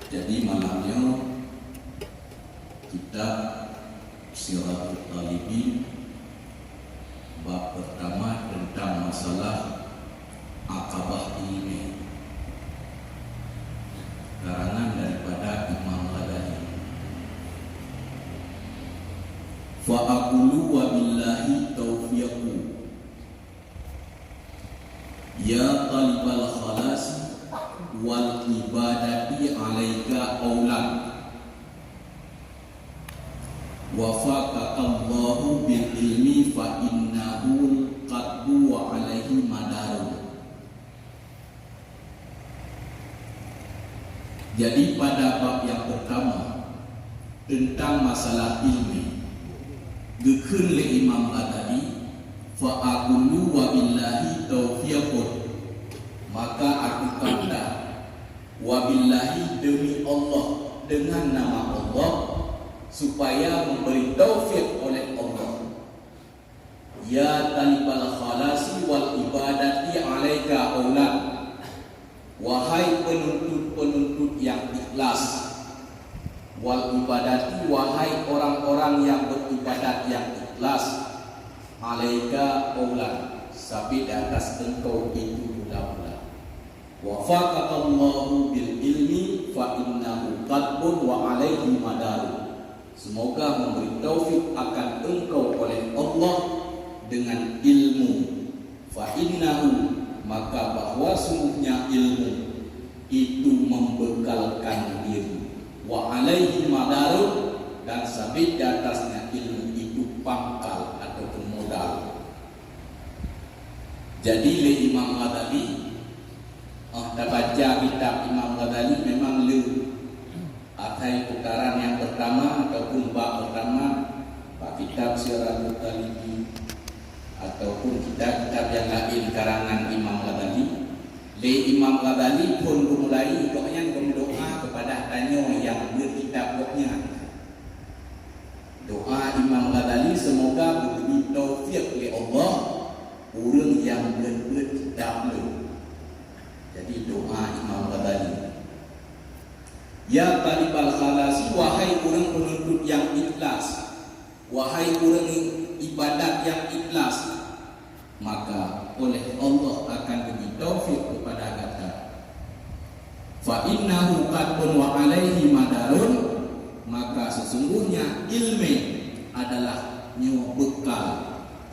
Jadi malamnya kita Siratul Talibin bab pertama tentang masalah Aqabah Ilmi, karangan daripada Imam Ghazali. Fa aqulu wa billahi taufiqu ya talibal khalas wal ibadati alaika aulan wafaqakallahu bil ilmi fa innahu qadbu wa alaihi madaru. Jadi pada bab yang pertama tentang masalah ilmi dikeun le Imam Ghazali, fa aqulu wa billahi taufiqun, maka aku kata wa billahi, demi Allah, dengan nama Allah, supaya memberi taufik oleh Allah. Ya talibal khalasi wal ibadati alaika aulan, wahai penuntut-penuntut yang ikhlas, wal ibadati, wahai orang-orang yang beribadat yang ikhlas, alaika aulan, sabit atas engkau itu mula-mula. Wafaqakallahu bil ilmi fa innahu qadbun wa alaihi madaru. Semoga memberi taufik akan engkau oleh Allah dengan ilmu. Fa innahu, maka bahwa sungguhnya ilmu itu membekalkan diri. Wa alaihi madaru, dan sabit di atasnya ilmu itu pangkal ataupun modal. Jadi le Imam Ghazali, dah baca kitab Imam Ghazali memang le atai putaran yang pertama ataupun bab pertama, bab kitab Siratul Talibin ataupun kitab-kitab yang lain karangan Imam Ghazali. Le Imam Ghazali pun memulai doanya berdoa kepada tanya yang berkitab poknya. Doa Imam Ghazali semoga diberi taufik oleh Allah orang yang berkitab le. Jadi doa Imam Ghazali, ya talibal khalasi, wahai orang penuntut yang ikhlas, wahai orang ibadat yang ikhlas, maka oleh Allah akan beri taufik kepada kita. Fa innahu qadbun wa alaihi madarun, maka sesungguhnya ilmu adalah nyawa bekal,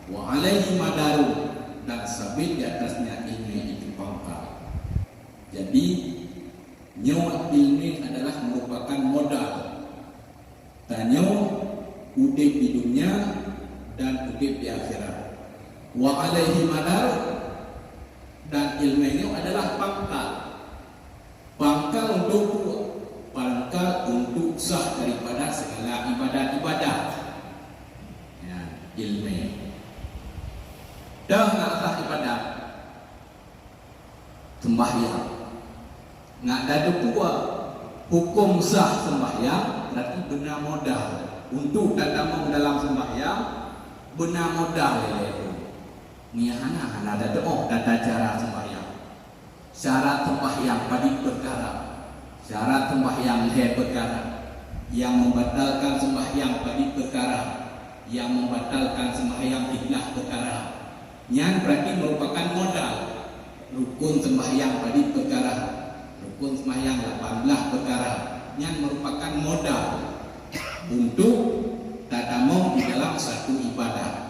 wa alaihi madarun, dan sabit di atasnya ilmu itu pangkal. Jadi nyawa ilmu adalah merupakan modal. Tanya udip di dunia dan udip di akhirat. Wa alaihi madar, dan ilmu ini adalah pangkal. Pangkal untuk sah daripada segala ibadat-ibadat. Ya, ilmu. Dah nak sah ibadat sembahyang. Nak ada dua hukum sah sembahyang, berarti benar modal untuk datang dalam sembahyang, benar modal itu. Niahana ada doa, ada cara sembahyang. Syarat sembahyang pada perkara, syarat sembahyang perkara, yang membatalkan sembahyang pada perkara, yang membatalkan sembahyang tidaklah perkara. Yang berarti merupakan modal. Rukun sembahyang pada perkara, rukun sembahyang 18 perkara yang merupakan modal untuk tadamum di dalam satu ibadah.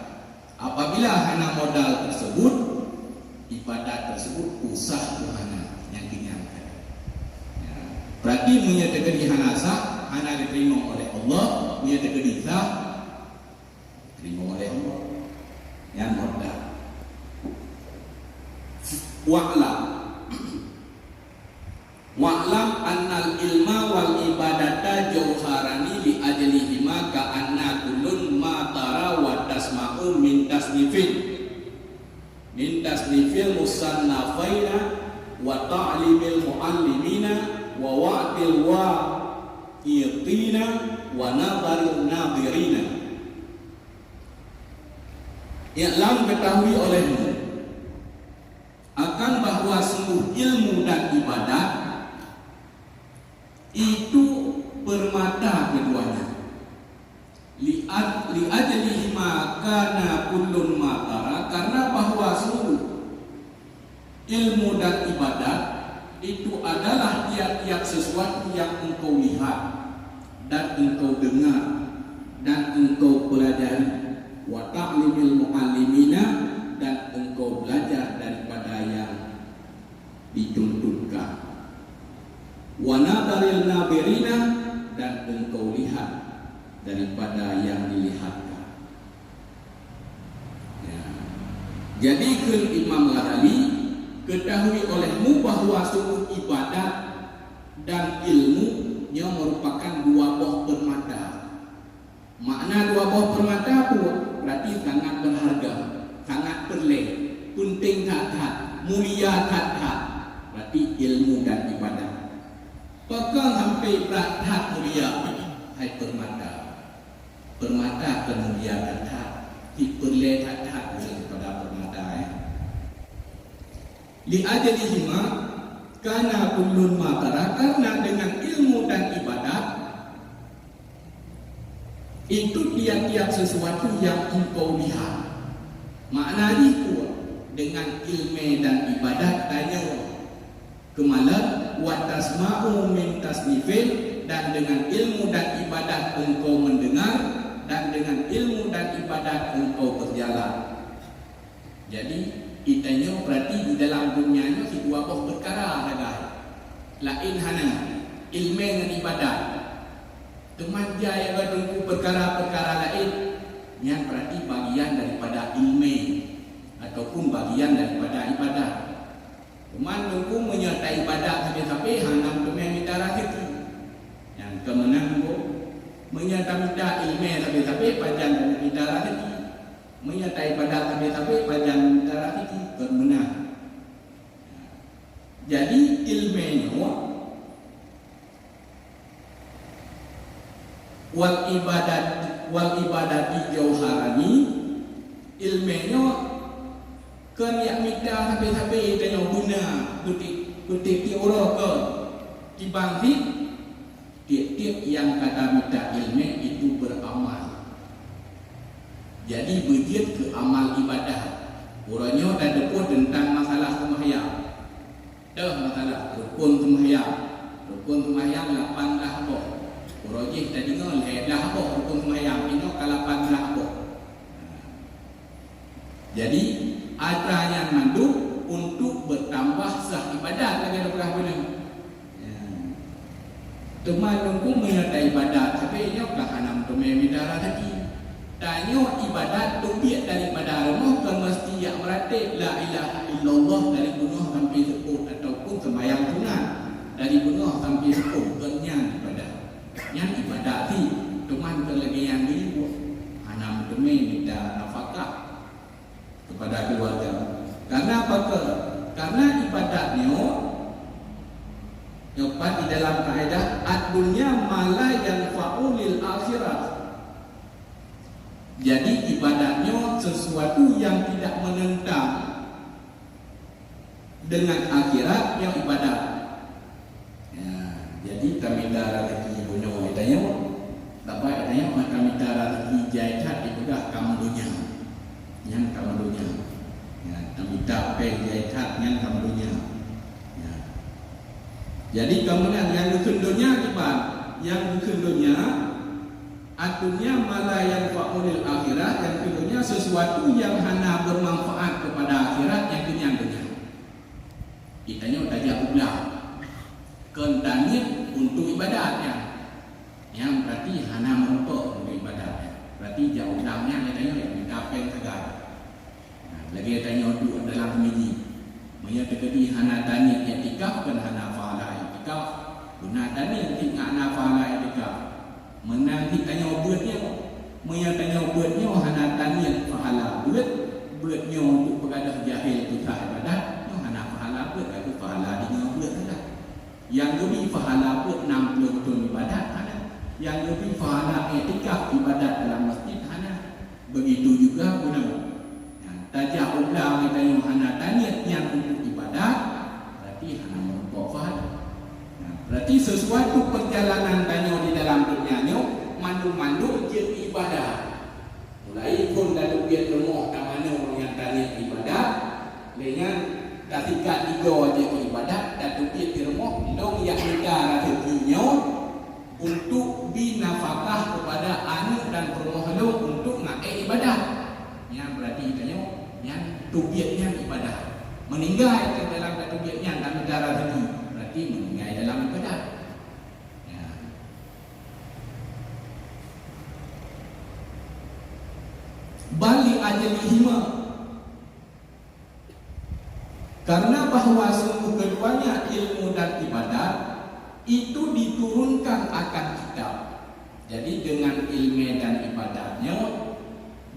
Apabila hana modal tersebut, ibadat tersebut usah Tuhan yang dinyatakan. Ya, berarti menyatakan di hana sah, hana diterima oleh Allah, menyatakan di sah, diterima oleh Allah. Yang modal. Wa'lam annal ilma wal ibadata jauharani li ajlihima ka anna kullun ma tara wa tasma'u min tasnifil musannafaina wa ta'limil muallimina wa wa'dil wa'iqina wa nadharil nadirina. I'lam, ketahui olehmu akan bahwa sungguh ilmu dan ibadat karena kullun matara, karena bahwa seluruh ilmu dan ibadat itu adalah tiap-tiap sesuatu yang engkau lihat dan engkau dengar dan engkau pelajari, wa ta'limil muallimina, dan engkau belajar daripada yang dituntutkan, wa nadaril nabirina, dan engkau lihat daripada yang dilihatkan. Ya. Jadi Imam Ghazali, ketahui olehmu bahwa seluruh ibadat dan ilmunya merupakan dua buah permata. Makna dua buah permata pun berarti sangat berharga, sangat perleh, penting tak, mulia tak, berarti ilmu dan ibadat. Pegang sampai berat mulia, hai permata. Permata kemuliaan tak, diperleh tak kepada permata. Li ajlihima kana kullun matara, karena dengan ilmu dan ibadat itu tiap-tiap sesuatu yang engkau lihat. Maknanya itu dengan ilmu dan ibadat tanya kemalan wa tasma'u min tasnifin, dan dengan ilmu dan ibadat engkau mendengar, dan dengan ilmu dan ibadat engkau berjalan. Jadi itanya berarti di dalam dunia ni si dua buah perkara ada. Lain hana ilmu dengan ibadat. Teman jaya bertunggu perkara-perkara lain yang berarti bagian daripada ilmu ataupun bagian daripada ibadat. Teman tunggu menyertai ibadat sampai-sampai hanam teman minta rezeki. Yang kemenang tu menyertai ilmu sampai-sampai panjang minta rezeki. Menyertai ibadat sampai-sampai panjang minta rezeki, kemenang. Jadi ilmunya wal ibadati jauharani, ilmunya kan yang minta sampai-sampai tanya guna kutik orang ke dibangkit tiap-tiap yang kata minta ilmu itu beramal. Jadi berjit ke amal ibadah. Orangnya dah depot tentang masalah sembahyang. Dah masalah rukun sembahyang. Rukun sembahyang 8 dah apa? Orangnya tadi dengar dah apa rukun sembahyang ini kalapan dah apa? Jadi ada yang mandu untuk bertambah sah ibadat lagi ada berapa benda. Teman nunggu menyertai ibadat tapi ini dah hanam teman midara tadi. Tanya ibadat tu biar daripada rumah kan mesti yang meratib la ilaha illallah dari bunuh sampai sepuluh ataupun sembahyang sunat dari bunuh sampai sepuluh kenyang ibadat. Yang ibadat ni teman lagi yang ni hanam teman minta nafkah kepada keluarga. Karena apa? Karena ibadatnya dapat di dalam kaedah ad-dunya mala yanfa'u lil akhirat. Jadi ibadatnya sesuatu yang tidak menentang dengan akhirat yang ibadat. Ya, jadi kami darah rezeki bunyo tanya dapat tanya kami darah rezeki jahat itu dah kamu dunia. Yang kamu dunia. Ya, kami dapat jahat yang kamu dunia. Ya. Jadi kemudian yang dunia kipan, yang dunia artinya malah yang fa'ulil akhirat, yang kedua sesuatu yang hanya bermanfaat kepada akhirat, yang kenyang-kenyang. Kitanya udah jauh belah kentannya untuk ibadatnya, yang berarti hanya merupakan untuk ibadatnya. Berarti jauh belahnya katanya yang dikapen tegar. Lagi tanya duduk dalam meji, maya terjadi hanya tanya etikaf dan hanya fa'ala etikaf. Guna tanya tinggal hanya fa'ala etikaf. Menanti tanya buatnya, tanya buatnya hana tanya pahala buatnya untuk pengadah jahil itu tak ibadat, hana pahala buat itu pahala dengan buat saja. Yang lebih pahala buat 60 betul ibadat hana, yang lebih pahala etikaf ibadat dalam masjid hana. Begitu juga guna. Tajak ulang tanya hana tanya yang untuk ibadat, berarti hana merupakan pahala. Berarti sesuatu perjalanan tanya di dalam dunia ni mandu-mandu jadi ibadah. Mulai pun dah biar rumah tak mana orang yang tanya ibadat dengan ketika tiga wajib ibadat dan biar di rumah dong yang negara rezekinya untuk binafkah kepada anak dan permohonan untuk ngakai ibadat. Yang berarti tanya yang tubiatnya ibadat. Meninggal dalam tubiatnya dalam negara rezeki berarti meninggal dalam ibadat. Bali ajalihima, karena bahwa sungguh keduanya ilmu dan ibadat itu diturunkan akan kitab. Jadi dengan ilmu dan ibadatnya,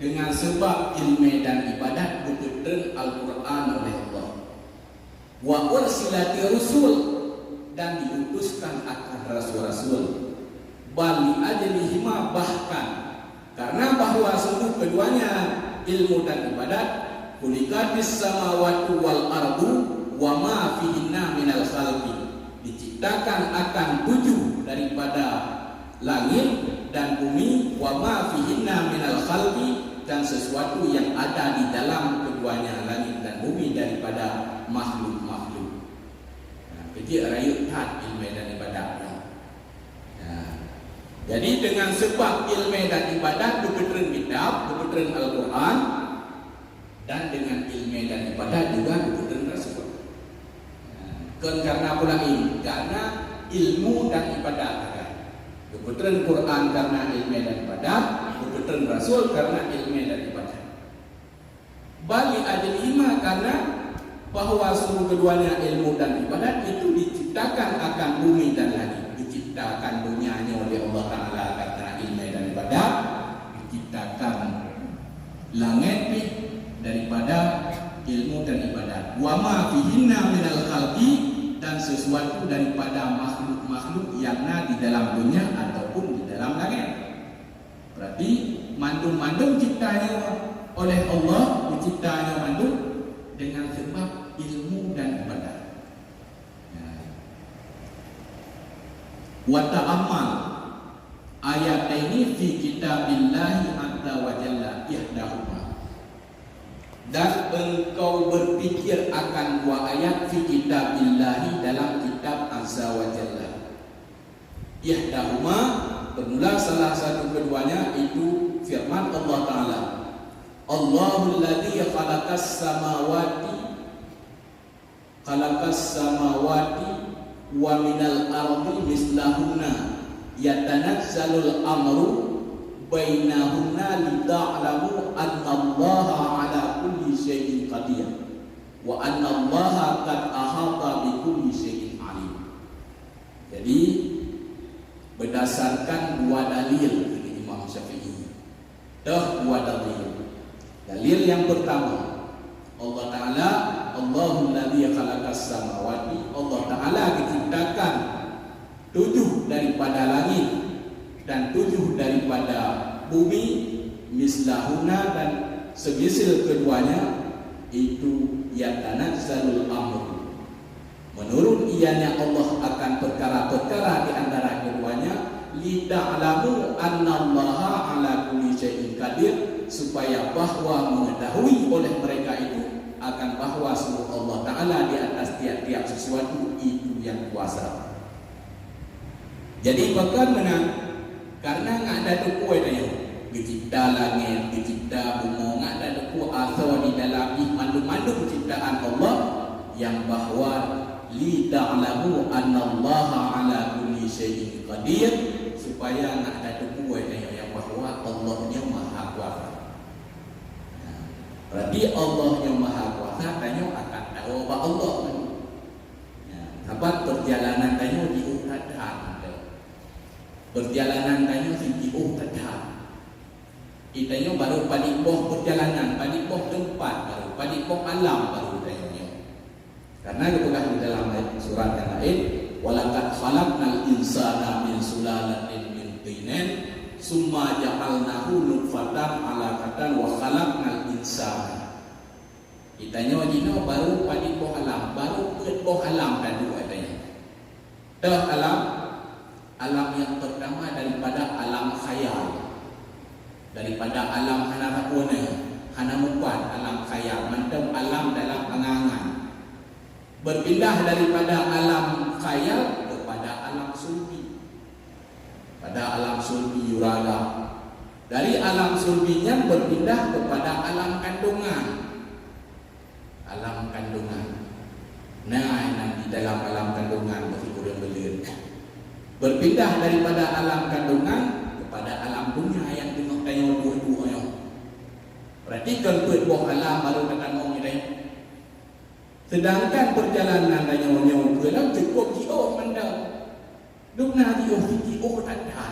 dengan sebab ilmu dan ibadat diturunkan Al-Quran oleh Allah. Wa ursilati rusul, dan diutuskan akan rasul-rasul. Bali ajalihima, bahkan karena bahwa sungguh keduanya ilmu dan ibadat khuliqatis samawati wal ardu wa ma fihinna minal khalqi, diciptakan akan 7 daripada langit dan bumi, wa ma fihinna minal khalqi, dan sesuatu yang ada di dalam keduanya langit dan bumi daripada makhluk-makhluk. Kecil rayut hat ilmu dan ibadatnya. Jadi dengan sebab ilmu dan ibadat berpetren kitab, berpetren Al-Quran, dan dengan ilmu dan ibadat juga berpetren Rasul. Karena pula ini, karena ilmu dan ibadat. Berpetren Quran karena ilmu dan ibadat, berpetren Rasul karena ilmu dan ibadat. Bali ajlima, karena bahwa sungguh keduanya ilmu dan ibadat itu diciptakan akan bumi dan langit. Diciptakan dunianya oleh Allah Ta'ala karena ilmu dan ibadat, diciptakan langit daripada ilmu dan ibadat. Wa ma fihinna minal khalqi, dan sesuatu daripada makhluk-makhluk yang ada di dalam dunia ataupun di dalam langit. Berarti mandum-mandum ciptanya oleh Allah, diciptanya mandum dengan sebab ilmu dan ibadat. Wa ta'ammal ayat ini fi kitabillahi azza wa jalla ihdahuma, dan engkau berpikir akan dua ayat fi kitabillahi dalam kitab azza wa jalla. Ihdahuma bermula salah satu keduanya itu firman Allah Ta'ala, Allahul ladzi khalaqas samawati wa minal ardi mislahunna yatanazzalul amru bainahunna lita'lamu anna Allaha ala kulli syai'in qadir wa anna Allaha qad ahata bi kulli syai'in alim. Jadi berdasarkan dua dalil dari Imam Syafi'i. Dua dalil. Dalil yang pertama, Allah Ta'ala, Allahul ladzi khalaqas samawati, Allah Ta'ala diciptakan 7 daripada langit dan 7 daripada bumi, mislahuna, dan semisal keduanya itu yatanazzalul amr, menurut ianya Allah akan perkara-perkara di antara keduanya, lita'lamu annallaha ala kulli syai'in qadir, supaya bahwa mengetahui oleh mereka itu akan bahwa sungguh Allah Ta'ala di atas tiap-tiap sesuatu itu yang kuasa. Jadi bagaimana? Karena nggak ada tuku itu, dicipta langit, dicipta bumi, nggak ada tuku asal di dalam mandu-mandu ciptaan Allah, yang bahwa li ta'lamu annallaha ala kulli syai'in qadir, supaya nggak ada tuku itu yang bahwa Allahnya maha kuasa. Berarti Allahnya maha kuasa, tanya akan tahu bahwa Allah. Sebab perjalanan tanya di utara. Perjalanan tanya di utara. Itanya baru padikoh perjalanan, padikoh tempat baru, padikoh alam baru tanya. Karena dikutip di dalam surat yang lain, walaqad khalaqnal insana min sulalatin min tinin summa ja'alnahu nutfatan 'alaqatan wa khalaqnal insana. Itanya wajino baru padikoh alam, baru padikoh alam dan dua tanya. Alam yang pertama daripada alam khayal. daripada alam hana rapona, hana mupat, alam khayal, mantam alam dalam angangan. Berpindah daripada alam khayal kepada alam sulbi. Pada alam sulbi yuraga. Dari alam sulbinya berpindah kepada alam kandungan. Alam kandungan. Nah, nanti dalam alam kandungan masih kurang belir. Berpindah daripada alam kandungan kepada alam dunia yang tengok tayang dua-dua yang. Perhatikan buah alam baru kata mau ni. Sedangkan perjalanan tayang-tayang dua lah cukup jauh mandang. Dukna jauh tak ada.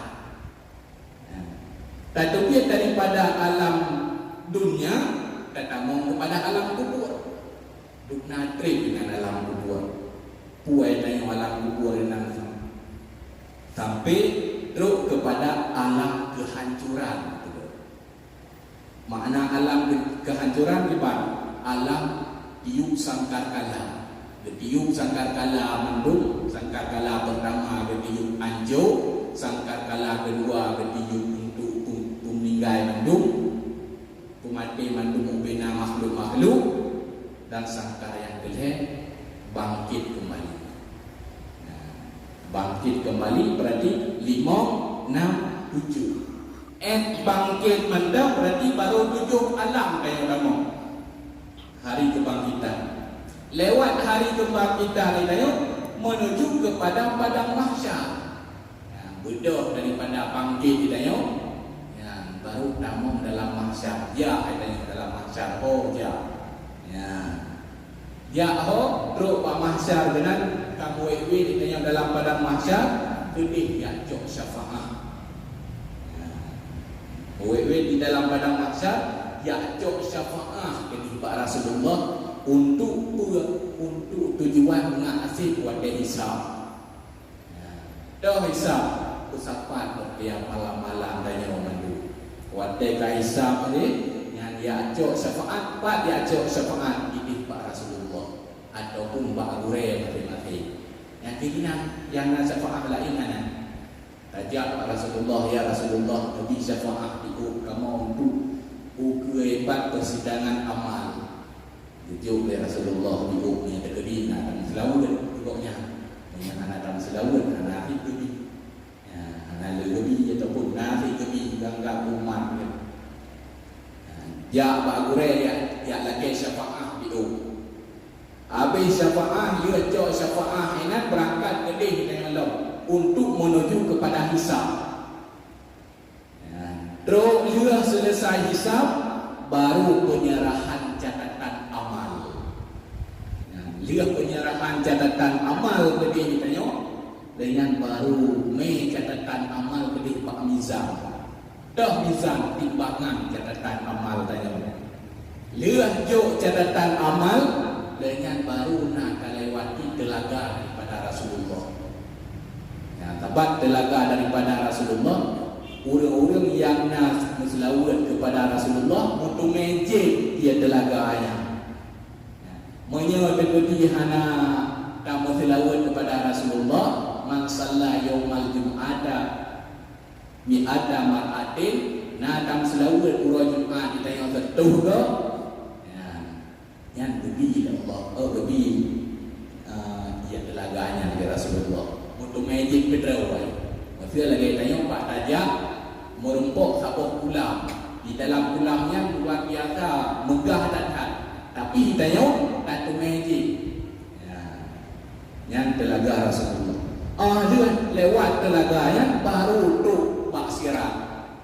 Tetapi daripada alam dunia kata mau kepada alam kubur. Dukna trip dengan alam kubur. Puai tayang alam kubur dengan sampai terus kepada alam kehancuran. Makna alam kehancuran di mana? Alam tiup sangkarkala. Tiup sangkarkala mendung, sangkarkala pertama tiup anjo, sangkarkala kedua tiup untuk meninggal mendung, pemati mendung membina makhluk-makhluk, dan sangkar yang kelih bangkit kembali. Bangkit kembali berarti 5, 6, 7. Bangkit mendak berarti baru 7 alam kayak kamu. Hari kebangkitan. Lewat hari kebangkitan ini menuju kepada padang mahsyar. Bedah daripada bangkit ini yang baru namun dalam mahsyar. Ya katanya dalam mahsyar. Oh ya. Ya ho terus pak mahsyar dengan kamu wewe di dalam padang mahsyar lebih ya jok syafaat. Wewe di dalam padang mahsyar ya jok syafaat kepada Pak Rasulullah untuk tujuan mengasih kuat hisab. Dah hisab usapan bertiap malam-malam tanya orang tu. Kuat hisab ni yang dia jok syafaat, pak dia jok syafaat di Pak Rasulullah ataupun Pak Gure mati-mati. Yang keinginan yang nak syafaat lain mana? Tajak Pak Rasulullah, ya Rasulullah, lebih syafaat itu kamu untuk kehebat persidangan amal. Tujuh oleh Rasulullah diuknya terkedi dan selawat juga yang anak dalam selawat anak itu lebih, anak lebih ataupun nafi lebih gangga umat. Ya Pak Gure ya lagi syafaat itu. Habis syafaat dia jauh syafaat ingat berangkat kedih dengan Allah untuk menuju kepada hisab. Terus dia selesai hisab baru penyerahan catatan amal. Dia penyerahan catatan amal kedih tanya dengan baru catatan amal kedih Pak Mizan. Dah Mizan timbangan catatan amal tanya. Lihat jauh catatan amal dengan baru nak lewati telaga daripada Rasulullah. Tabat telaga daripada Rasulullah, orang-orang yang nak selawat kepada Rasulullah untuk mejek dia telaganya. Menyebut hana kamu selawat kepada Rasulullah, man salla yaumal jum'ata mi'ata mar'atin, nak kamu selawat urang Jumaat kita yang tertuh ke? Yang lebih Allah, lebih dia telaganya dari Rasulullah. Untuk magic bedrawai. Maksudnya lagi tanya Pak Tajak merumpuk sabuk kulam. Di dalam kulamnya luar biasa megah dan hat. Tapi tanya tak magic. Yang telaga Rasulullah. Dia lewat telaganya baru tu Pak Sirat.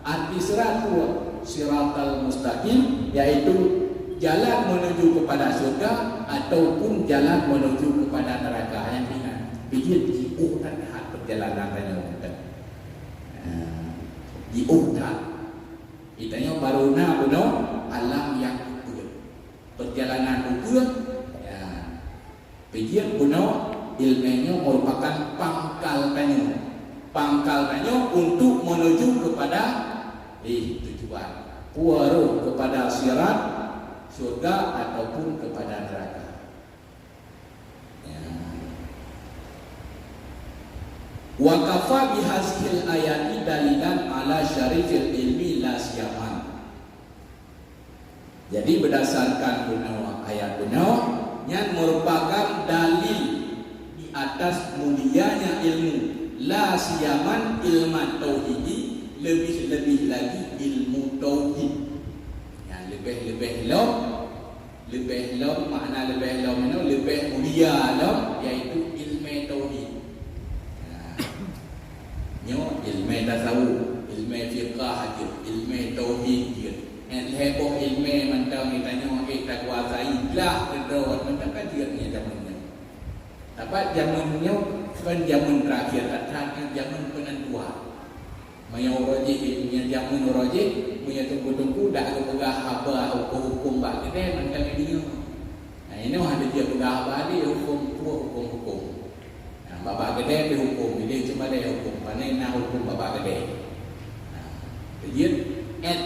Arti sirat tu siratal mustaqim, iaitu jalan menuju kepada surga ataupun jalan menuju kepada neraka. Yang ingat bijil diuhkan hak perjalanan tanya kita. Diuhkan itanya baru na benar alam yang ukur. Perjalanan ukur bijil benar ilmunya merupakan pangkal tanya. Pangkal tanya untuk menuju kepada tujuan. Puaruh kepada sirat surga ataupun kepada neraka. Wa kafa bihazil ayati dalilan ala syarifil ilmi la siyaman. Jadi berdasarkan benar ayat benar yang merupakan dalil di atas mulianya ilmu, la siyaman ilman tauhidi, lebih-lebih lagi ilmu tauhid. Yang lebih long makna lebih long itu lebih mulia long, iaitu ilmu tauhid. Ilmu tasawuf, ilmu fiqh, ilmu tauhid. Heboh ilmu mentang ditanya tak kuasai lah kedua mentang kan dia ni zamannya. Tapi zamannya kan zaman terakhir, tak zaman penentuan. Maya rojik punya zaman rojik punya tunggu-tunggu dah ada pegah apa hukum bak kedai mentang dia. Nah ini ada dia pegah apa dia hukum. Nah bapa kedai dia hukum, dia cuma dia hukum, panen nak hukum bapa kedai. Nah, jadi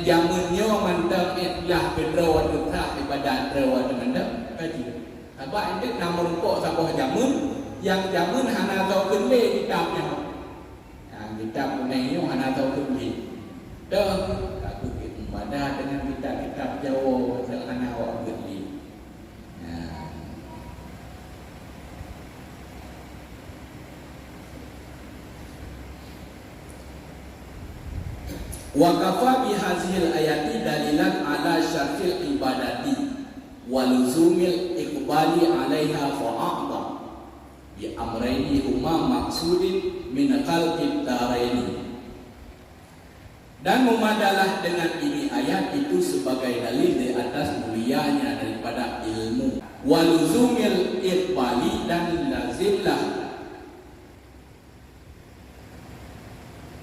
zamannya mantap lah kedua tetap ibadat kedua mantap kaji. Apa ente nak merupuk sabah zaman yang zaman hana tahu kele kitabnya. Kitab punainya hana tahu kele. Dah aku ibadah dengan kitab Jawa yang hana awak kele. Wa kafa bi hazil ayati dalilan ala syartil ibadati wa luzumil iqbali alaiha fa'adha bi amrayni huma maqsudin min khalqid daraini. Dan memadalah dengan ini ayat itu sebagai dalil di atas mulianya daripada ilmu, wa luzumil iqbali, dan lazimlah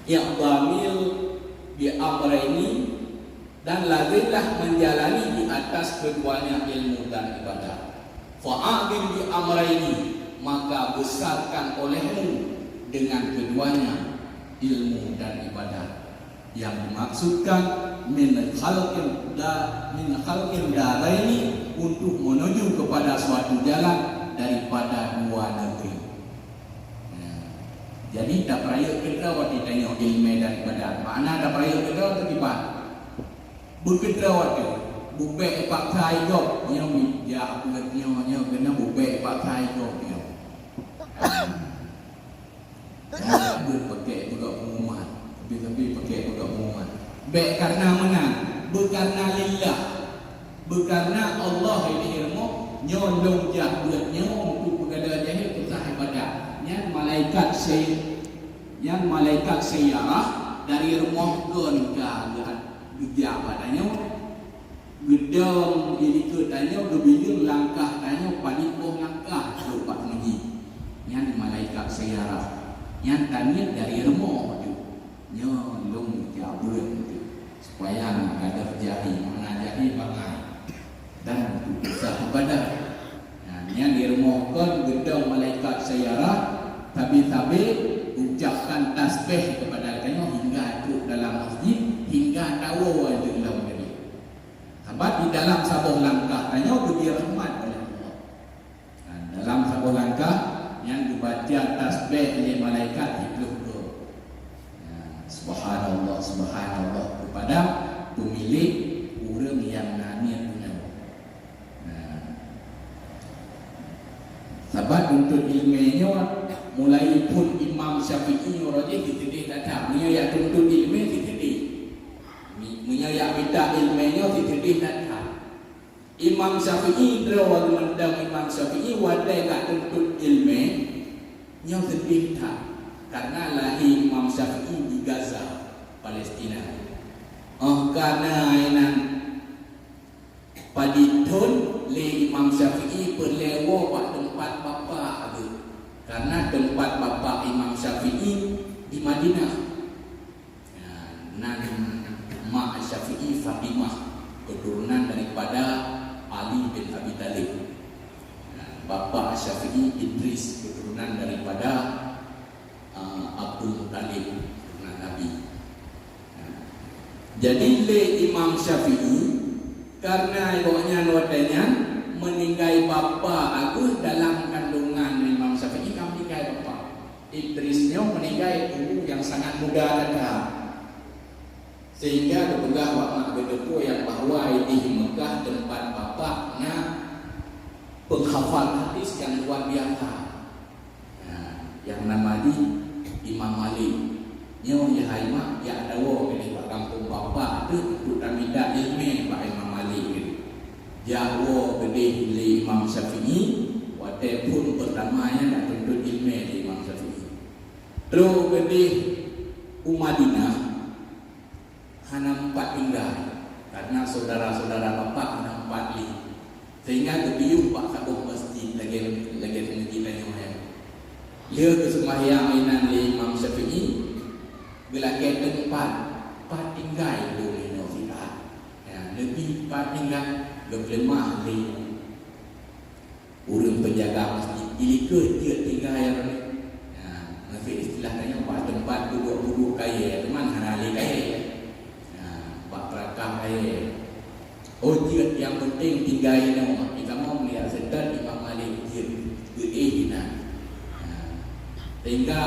iqbamil bi amrayni, dan lazimlah menjalani di atas keduanya ilmu dan ibadah. Fa'adil bi amrayni, maka besarkan olehmu dengan keduanya ilmu dan ibadah. Yang dimaksudkan min khalqil daraini, untuk menuju kepada suatu jalan daripada dua negeri. Jadi tak peraya kita waktu tanya ilmu dan ibadat. Mana tak peraya kita terlibat berkita waktu bubek pakai job yang ya buatnya kena bubek pakai job dia. Pakai juga pengumuman, tapi pakai juga pengumuman. Baik karena mana? Berkarena lillah, berkarena Allah ini ilmu nyolong buatnya untuk perkara jahil kita ibadat. Yang malaikat sayarah dari rumah ke kerja padanya gedang jadi ke tanya gebiling langkah tanya padipoh langkah lupa mengi yang malaikat sayarah yang tanya dari rumah tu nyolong jabut tu supaya nak ada terjadi mengajahi bangai dan bisa ibadah. Yang di rumah kan gedang malaikat sayarah tapi ucapkan tasbih kepada tanya hingga itu dalam masjid hingga tahu itu dalam diri. Sebab di dalam sabuh langkah tanya diberi rahmat oleh Allah. Dalam sabuh langkah yang dibaca tasbih oleh malaikat itu subhanallah subhanallah kepada pemilik orang yang nanya punya. Sebab untuk ilmunya mulai pun Imam Syafi'i rajih ditidih datang menyaya tuntut ilmu ditidih menyaya bidang ilmunya ditidih datang. Imam Syafi'i drawal mendang Imam Syafi'i wadai kat tuntut ilmu nya ditidih tak karena lahir Imam Syafi'i di Gaza Palestina. Karena inan paditun le Imam Syafi'i perlewo kat tempat bapa tu. Karena tempat bapa Imam Syafi'i di Madinah. Nan mak Syafi'i Fatimah, keturunan daripada Ali bin Abi Thalib. Bapa Syafi'i Idris, keturunan daripada Abdul Muttalib, keturunan Nabi. Jadi le Imam Syafi'i karena ibunya nuatanya meninggai bapa aku dalam kandungan Imam Syafi'i, kamu meninggai bapa. Idrisnya meninggai ibu yang sangat muda ada. Sehingga kepegah wak mak berdepu yang bahawa di Mekah tempat bapaknya penghafal hadis yang luar biasa. Yang nama di Imam Malik. Nyo ya haima ya dawo ini wak kampung bapak tu untuk tamida ilmu Pak Imam Malik gitu. Jawo gede li Imam Syafi'i, wate pun pertamanya nak tuntut ilmu di Imam Syafi'i. Terus gede Madinah hana 4 tinggal karena saudara-saudara bapak hana 4 li. Sehingga kebiu Pak Sabuh masjid lagi kita yang dia ke sembahyang inan li Imam Syafi'i gelagi tempat tinggal dulu ni nasihat. Lebih 4 tinggal gelemah li urang penjaga masjid ilika dia tinggal yang ni. Masih istilahnya Pak tempat duduk kaya teman hana li kaya. Pak perakam kaya. Oh dia yang penting tinggal ni kita mau melihat sedar Imam Malik dia beihina. Sehingga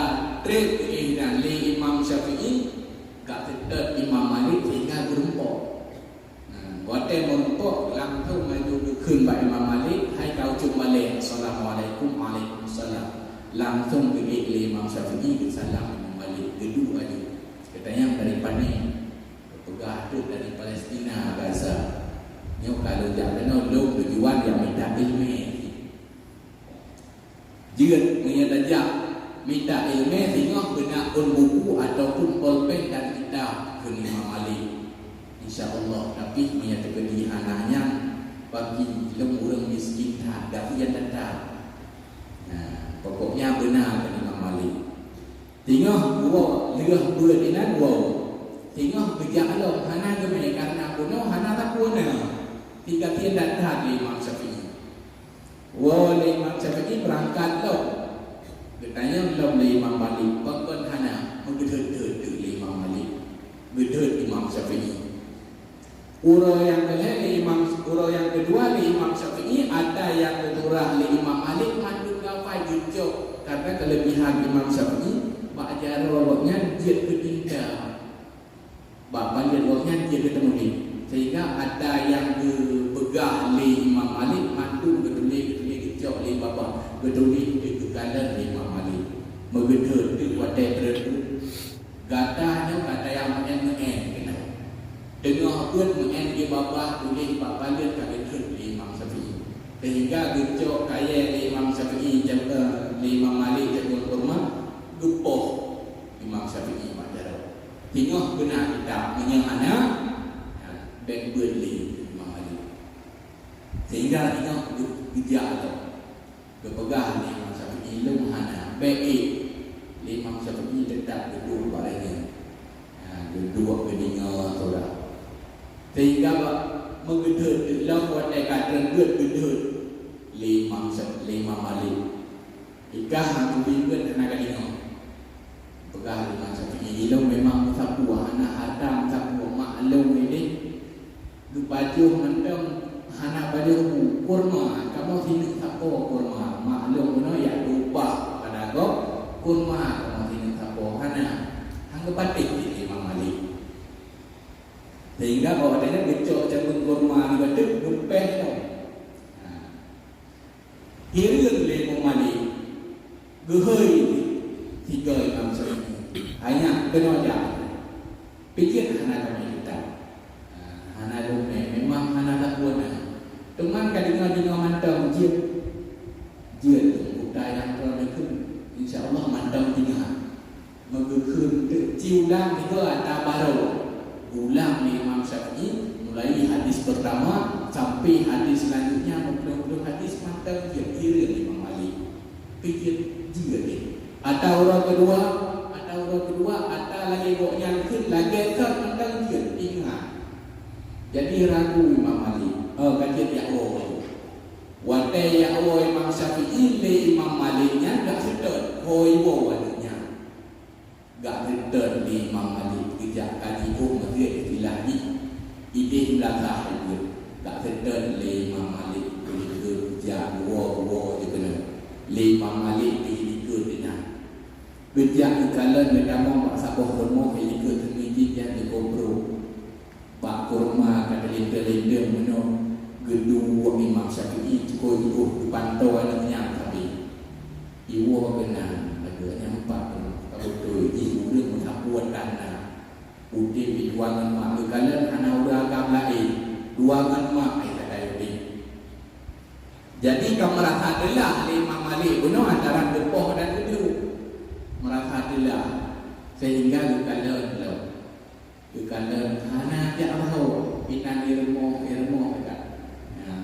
trade dan li Imam Syafi'i gak sedar Imam Malik sehingga berempok. Wate berempok langsung maju ke Pak Imam Malik, hai kau cuma balik. Assalamualaikum, waalaikumsalam. Langsung pergi li Imam Syafi'i ke salam Imam Malik kedua aja. Katanya daripada ni pegah tu dari Palestina Gaza. Nyo kalau jak kena lu tujuan yang minta ilmu. Jika menyadajak minta ilmu tengok benak pun buku ataupun pulpen dan kitab ke Imam Malik. InsyaAllah. Tapi menyatakan di anaknya bagi orang miskin tak ada yang tetap. Pokoknya benar ke Imam Malik. Tengok buat lirah berdinan wow. Tengok kerja Allah hana ke karena kuno hana tak kuno. Tiga tiada datang di Imam Syafi'i. Wow, Imam Syafi'i berangkat tu. Katanya belum di Imam Malik. Bahkan hana menggedut di Imam Malik. Gedut Imam Syafi'i. Urau yang kedua di Imam Syafi'i ada yang kedua di Imam Malik mandu gafai jujur. Karena kelebihan Imam Syafi'i ba'ajar rawaknya dia bertindak. Bapak dia rawaknya dia ketemu ni. Sehingga ada yang berpegah li Imam Malik mandu ketuli kejok li bapa ketuli kekalan li Imam Malik megedut di wadai berdu gatanya kata yang men kena dengar pun men di bapa tulis bapa dia ketut li Imam Syafi'i sehingga kejok kaya li Imam Syafi'i jaga li Imam Malik jaga rumah gepoh Imam Syafi'i majar tengok benar kita menyangana dan beli Imam Malik. Sehingga tengok bijak tu. Berpegang ni Imam Syafi'i ilmu hana baik Imam Syafi'i tetap duduk barangnya. Duduk keninga tu lah. Sehingga menggedut dalam wadai kata gedut Imam Malik. Ikah aku bingung nak keninga. Pegang Imam Syafi'i ilmu memang sapu anak hadam sapu maklum ini. Baju mendem hana baju kurma kamu sini sapo kurma maklum no ya lupa pada go kurma kamu sini sapo hana hangga patik di Imam Malik sehingga kalau ada becok jagung kurma di badut gempeh tu hirun le Imam Malik gehoi tiga Imam Syafi'i hanya kena aja pikir hana kami kita hana lume memang hana tak buat teman kadang-kadang mantau dia budaya yang telah ikut insyaAllah mantau tinggal megekun ciulang itu ada baru ulang ni Imam Syafi'i mulai hadis pertama sampai hadis selanjutnya mungkin hadis mantau dia kira Imam Malik pikir dia ni atau orang kedua ada lagi bok yang ikut lagi tak mantau dia ingat. Jadi ragu Imam Malik. Kajian Ya'wo. Wadai Ya'wo Imam Syafi'i le Imam Maliknya gak sedot. Hoi wo wadanya. Gak sedot le Imam Malik. Kejap kaji masih istilah ni. Ide belakang itu. Gak sedot le Imam Malik. Kejap wo je kena. Le Imam Malik dihidikut dengan. Kejap ikalan medamong bak sabuh hormo hidikut dengan masjid yang dikobro Pak Kurma kata linda-linda mana gedung Imam Syafi'i cukup dipantau anaknya tapi iwa kena agaknya empat betul ibu dia menghapuan tanah udah biduangan mak kalian anak udah agam lain duangan mak kata dia. Jadi kamu merasa adalah Imam Malik benar antara depoh dan gedung merasa adalah sehingga kalau hana dia tahu inan ilmu kata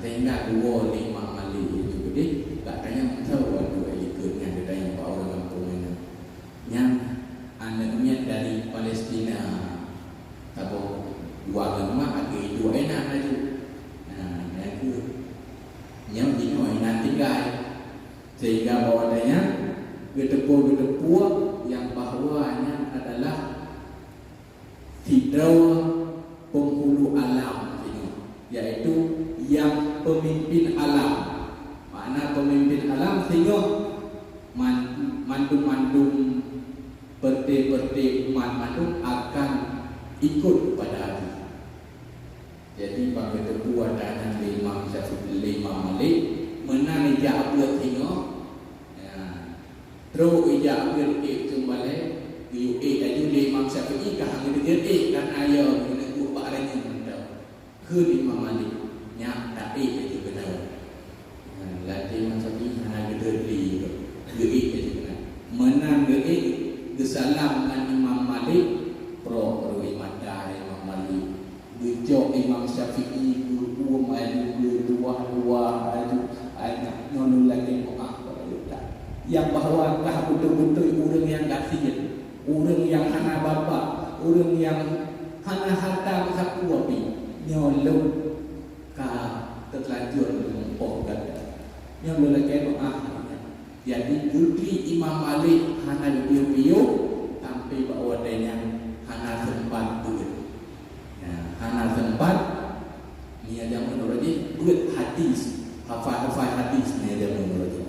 sehingga dua Imam Malik itu jadi katanya tahu dua ikutnya kita yang bawa dalam permainan yang anaknya dari Palestina atau dua agama agak dua enak lagi yang itu yang ini nanti guys sehingga bawahnya gedepur yang bawahnya adalah Fidrau penghulu alam yaitu yang pemimpin alam. Makna pemimpin alam sehingga mandum-mandum perti-perti umat mandum akan ikut kepada hati. Jadi pada ketua dan Imam Syafi'i Imam Malik menang ijab sehingga terus ijab itu balik aju Imam Syafi'i kah hang dia kan ayah kena buat barang mentau ke Imam Malik nya tak itu benar latih Imam Syafi'i hang gedeli itu benar menang gesalam dengan Imam Malik pro ibadah Imam Malik gejok Imam Syafi'i guru maju dua aju ayat nolul lagi yang bahawa kah betul-betul orang yang kasih orang yang hana bapa, orang yang hana harta sapu api, nyolong ka terlanjur mempok kata, nyolong lagi doa. Jadi putri Imam Malik hana biu-biu sampai bawa dia hana sempat tu, hana sempat ni ada menurut dia buat hadis, hafal hadis ni ada menurut dia.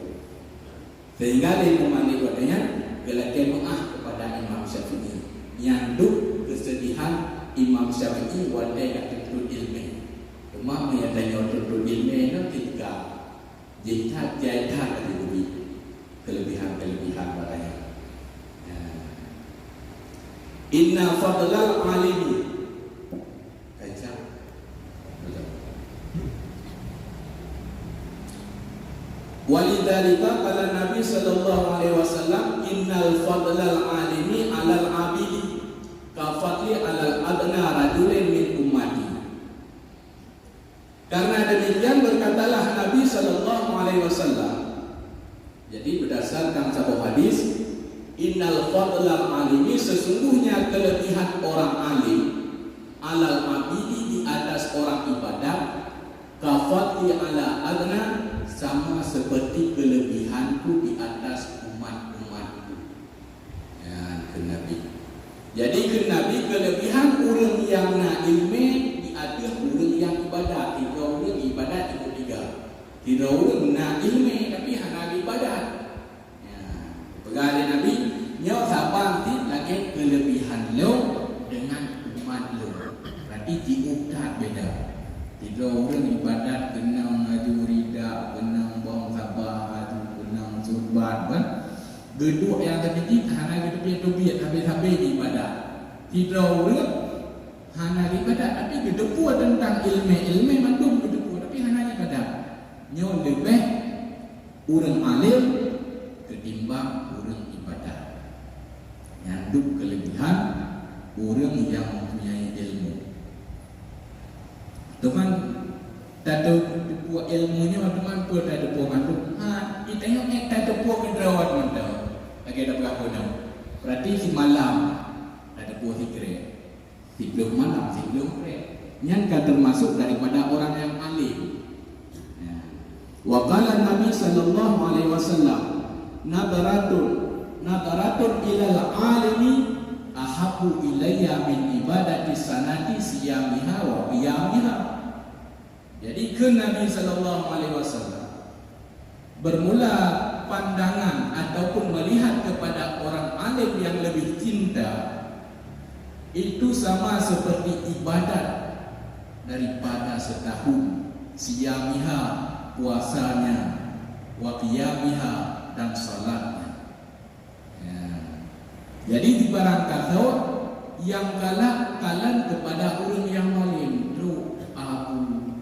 Sehingga dia Malik buat dia gelakan doa kepada Imam Syafi'i yang duk kesedihan Imam Syafi'i wadai kat tuntut ilmu cuma yang tanya tuntut ilmu itu tiga jahitan ada lebih kelebihan barangnya inna fadlal alimi kacau walidhalika qala Nabi sallallahu alaihi wasallam innal fadlal alimi 'alal 'abidi ka fadli 'alal adna rajulin min ummati. Karena demikian berkatalah Nabi sallallahu alaihi wasallam. Jadi berdasarkan satu hadis, innal fadlal alimi sesungguhnya kelebihan orang alim 'alal 'abidi di atas orang ibadat ka fadli 'ala adna sama seperti kelebihanku di atas umat-umatku. Ya, ke Nabi. Jadi ke Nabi kelebihan orang yang nak ilmu di atas orang yang ibadat. Tiga orang ibadat itu tiga. Tiga orang nak ilmu tapi hanya ibadat. Ya, pegang Nabi nyawa sabar lagi kelebihan lo dengan umat lo. Berarti diutak beda. Tiga orang ibadat kenang aju rida, kenang buang sabar, aju kenang surbat kan. Geduk yang terjadi hanya geduk biat habis-habis ibadat. Tiga orang hanya ibadat tapi geduk tentang ilmu mandum geduk tapi hanya ibadat. Nyawa lebih orang alim ketimbang orang ibadat. Nyanduk kelebihan orang yang mempunyai ilmu. Teman tak ada buat ilmunya teman pun tak ada buat mandu. Kita tengok tak ada buat kederawat mandu. Lagi ada berapa nama? Berarti si malam tak ada buat sikret. Sebelum malam, sebelum kret. Yang kan termasuk daripada orang yang alim. Wa qala Nabi sallallahu alaihi wasallam nadaratun ilal alimi ahabu ilayya min ibadati sanati siyamiha wa qiyamiha. Jadi ke Nabi sallallahu alaihi wasallam bermula pandangan ataupun melihat kepada orang alim yang lebih cinta itu sama seperti ibadat daripada setahun, siyamiha, puasanya, wa qiyamiha, dan salatnya. Ya. Jadi di barang kata yang kalan kepada orang yang maling, truk abu,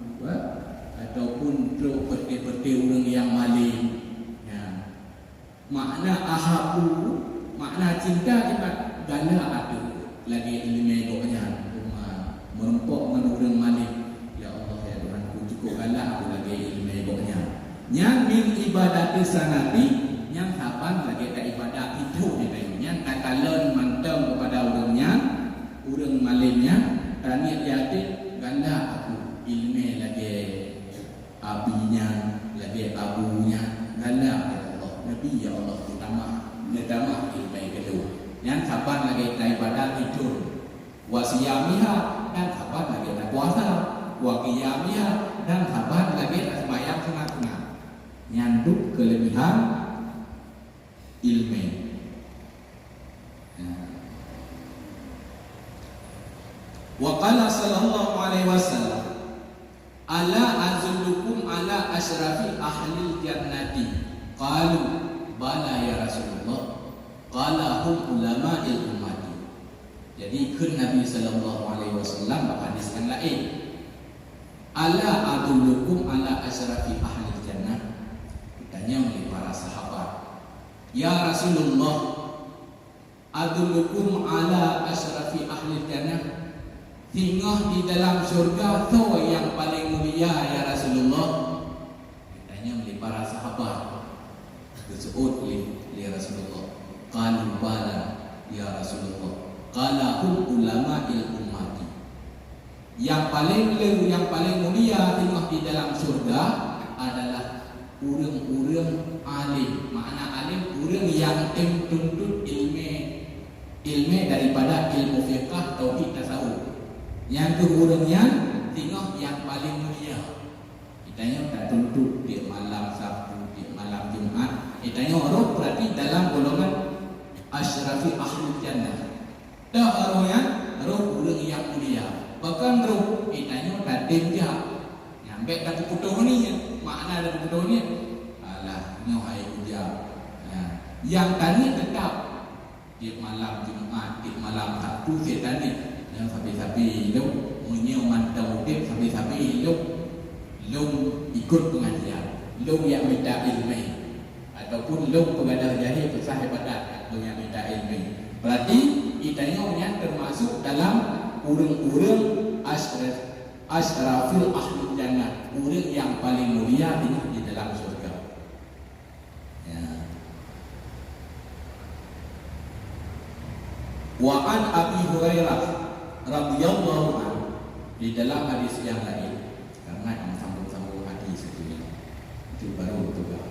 ataupun truk peti-peti orang yang maling. Ya. Makna ahabu, makna cinta kita gala ada lagi ilmu doanya, merempok dengan orang maling. Ya Allah ya Tuhanku, cukup gala aku lagi ilmu doanya. Yang min ibadat sanati, yang kapan lagi tak ibadat itu yang katalan mantap kepada orangnya, orang malingnya, tanya yakin ganda aku ilmu lagi abinya, lagi abunya, ganda ya Allah, Nabi ya Allah utama ilmu kedua. Yang kapan lagi tak ibadat itu, wasiyamiha, dan kapan lagi tak puasa, waqiyamiha, dan kapan lagi tak sembahyang sunat-sunat. Nyanduk kelebihan ilmu. Wa qala sallallahu alaihi wasallam, ala azullukum ala asrafi ahli jannati. Qalu bala ya Rasulullah. Qala hum ulama'il ummati. Jadi kun Nabi sallallahu alaihi wasallam hadis yang lain. Ala azullukum ala asrafi ahli jannah. Tanya oleh para sahabat, ya Rasulullah, adullukum ala asrafi ahli jannah, tinggal di dalam surga tu yang paling mulia ya Rasulullah. Tanya oleh para sahabat, disebut oleh Rasulullah, qalu bala ya Rasulullah, qala hum ulama'il ummati. Yang paling mulia tinggal di dalam surga adalah orang-orang alim. Makna alim, orang yang tuntut ilmu daripada ilmu fiqh, tauhid, tasawuf. Yang keurangnya tengok yang paling mulia. Kitanya tak tuntut di malam Sabtu, di malam Jumaat. Kitanya roh berarti dalam golongan asyrafi ahli jannah. Dah roh orang yang mulia. Bahkan roh kitanya tak denjak. Nyampe tak putus ni. Makna dari bodoh ni, alah, nyohai ujar. Yang tadi tetap di malam Jumaat, di malam Sabtu, saya tadi yang sabi-sabi hidup, menyau mantau hidup, sabi-sabi hidup, lum ikut pengajian, lum yang minta ilmu, ataupun lum pengadah jahil pesah ibadat, lum yang minta ilmu. Berarti itanya yang termasuk dalam urung-urung asyrafil ahli jannah, orang yang paling mulia di dalam surga. Ya. Wa an Abi Hurairah radhiyallahu anhu, di dalam hadis yang lain, karena yang sambung-sambung hadis itu baru juga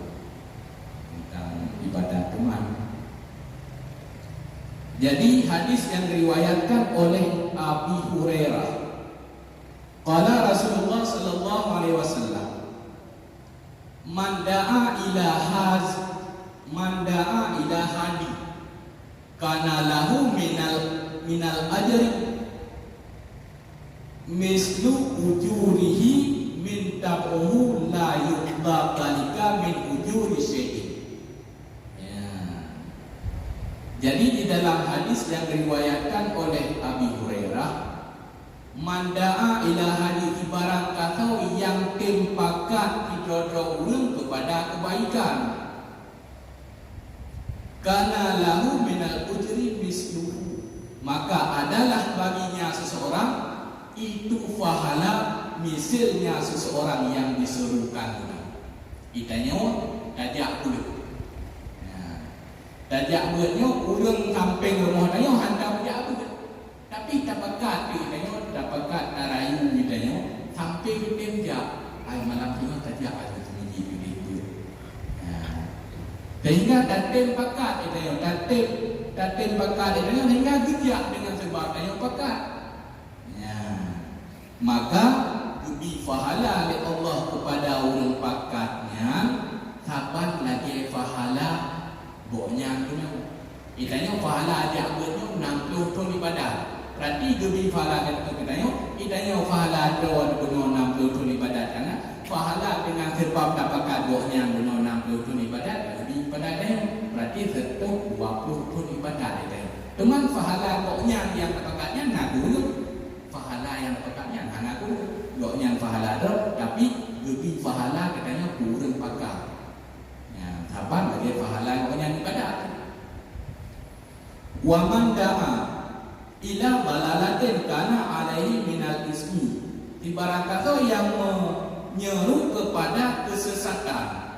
tentang ibadah teman. Jadi hadis yang diriwayatkan oleh Abi Hurairah, qala Rasulullah sallallahu alaihi wasallam, man da'a ila hadi kana lahu minal ajri mislu ujurihi min tabuhu la yuqda qalika min ujuri syai'in. Ya. Jadi di dalam hadis yang diriwayatkan oleh Abi Hurairah, manda'a ila hadi, barang kata yang tempakat didorong orang kepada kebaikan, kana lahu minal ujri misluhu, maka adalah baginya seseorang itu pahala misalnya seseorang yang disuruhkan. Itanya tajak kulit. Tajak buatnya orang samping rumah tanya hantar tajak kulit. Tapi tak pekat ditanya, tak pekat tarayu ditanya, sampai ke temjak. Ai malam ni tajak ada sembunyi di situ. Sehingga datem pekat ditanya, datem pekat ditanya, sehingga gejak dengan sebab tanya pekat. Maka lebih pahala oleh Allah kepada orang pakatnya, saban lagi pahala boknya tu. Itanya pahala ajak buatnya 60 tahun ibadah. Berarti gebi pahala kata kita pahala doa benar 60 tun ibadat karena pahala dengan sebab dapatkan doanya benar 60 tun ibadat gebi pada dia berarti 20 tun ibadat dia. Teman pahala doanya yang dapatkannya nak dulu. Pahala yang dapatkannya nak dulu. Doanya pahala dah tapi gebi pahala katanya kurang pakai. Ya, sabar bagi pahala doanya ibadat. Wa man da'a ila balalatin kana alaihi minal ismi. Ibarat kata yang menyeru kepada kesesatan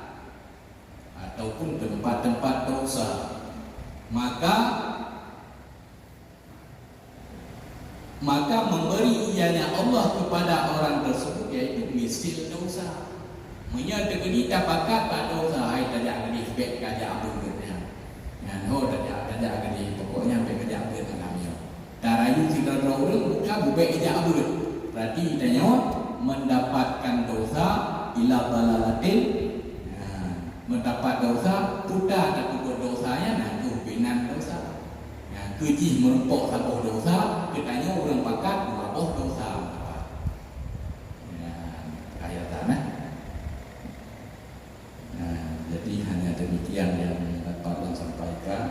ataupun tempat-tempat dosa, maka memberi ianya Allah kepada orang tersebut iaitu misil dosa. Menyatakan kita bakat tak dosa, hai tak jadi sebab kerja abang dia. Yang ho tak jadi pokoknya sampai kerja abang kami. Tarayu kita orang bukan bukan kerja abang. Berarti dia mendapatkan dosa ila balalatin. Mendapat dosa putar tak buat dosanya nak tu binan dosa. Kecil merempok sabuh dosa, katanya orang pakat sabuh dosa. Ayat tanah. Jadi hanya demikian yang dapat saya sampaikan.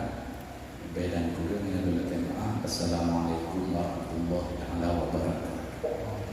Lebih dan kurangnya adalah maaf. Assalamualaikum warahmatullahi wabarakatuh.